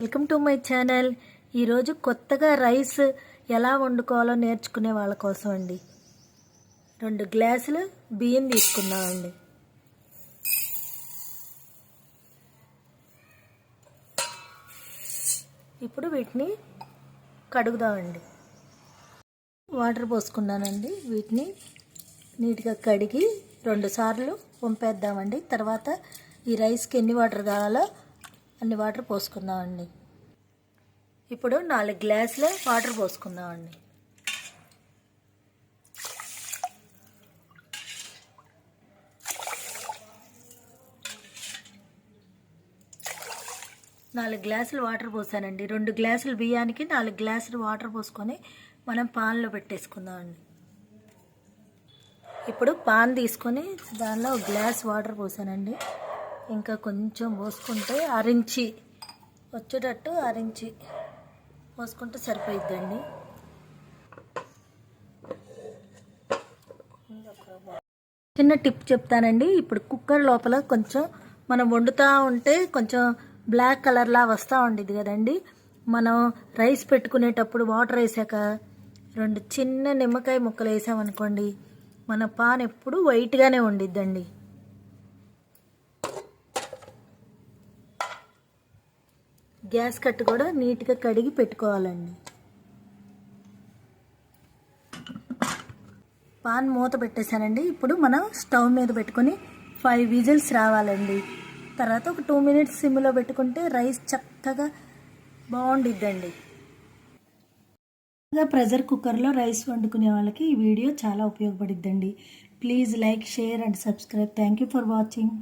Welcome to my channel. ఈరోజు కొత్తగా rice ఎలా వండుకోవాలో నేర్చుకునే వాళ్ళ కోసం అండి 2 గ్లాసులు బియ్యం తీసుకుందామండి. ఇప్పుడు వీటిని కడుగుదామండి. వాటర్ పోసుకున్నానండి. వీటిని నీట్గా కడిగి 2 సార్లు వంపేద్దామండి. తర్వాత ఈ రైస్కి ఎన్ని వాటర్ కావాలో అన్ని వాటర్ పోసుకుందామండి. ఇప్పుడు 4 గ్లాసుల వాటర్ పోసుకుందామండి. నాలుగు గ్లాసులు వాటర్ పోసానండి. 2 గ్లాసులు బియ్యానికి 4 గ్లాసులు వాటర్ పోసుకొని మనం పాన్లో పెట్టేసుకుందామండి. ఇప్పుడు పాన్ తీసుకొని దానిలో 1 గ్లాస్ వాటర్ పోసానండి. ఇంకా కొంచెం పోసుకుంటే అరించి వచ్చేటట్టు అరించి పోసుకుంటే సరిపోయిద్దండి. చిన్న టిప్ చెప్తానండి. ఇప్పుడు కుక్కర్ లోపల కొంచెం మనం వండుతూ ఉంటే కొంచెం బ్లాక్ కలర్లా వస్తూ ఉండేది కదండి. మనం రైస్ పెట్టుకునేటప్పుడు వాటర్ వేసాక 2 చిన్న నిమ్మకాయ ముక్కలు వేసామనుకోండి, మన పాన్ ఎప్పుడు వైట్గానే ఉండిద్దండి. గ్యాస్ కట్టు కూడా నీట్గా కడిగి పెట్టుకోవాలండి. పాన్ మూత పెట్టేశానండి. ఇప్పుడు మనం స్టవ్ మీద పెట్టుకొని 5 విజిల్స్ రావాలండి. తర్వాత ఒక 2 మినిట్స్ సిమ్లో పెట్టుకుంటే రైస్ చక్కగా బాగుండిద్దండి. ప్రెషర్ కుక్కర్లో రైస్ వండుకునే వాళ్ళకి ఈ వీడియో చాలా ఉపయోగపడిద్దండి. Please like, share and subscribe. Thank you for watching.